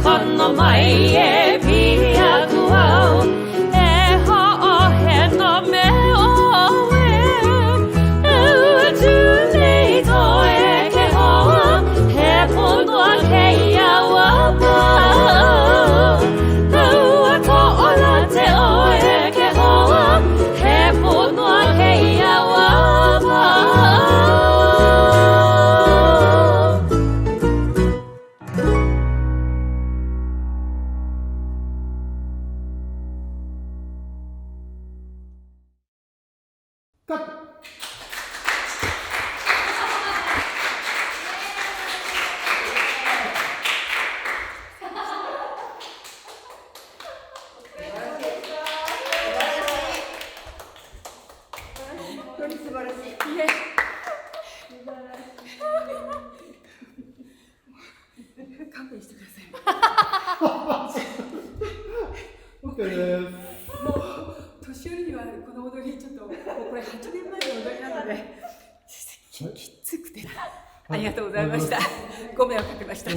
この前へピアクワウえほへの目をえうじねいとえけほへぽのけやわばうとおらておえけほへぽのけやわば勘弁してください。OK です。もう年寄りにはこの踊りちょっともうこれ8年前の踊りなのできつくてありがとうございました。ご迷惑かけました。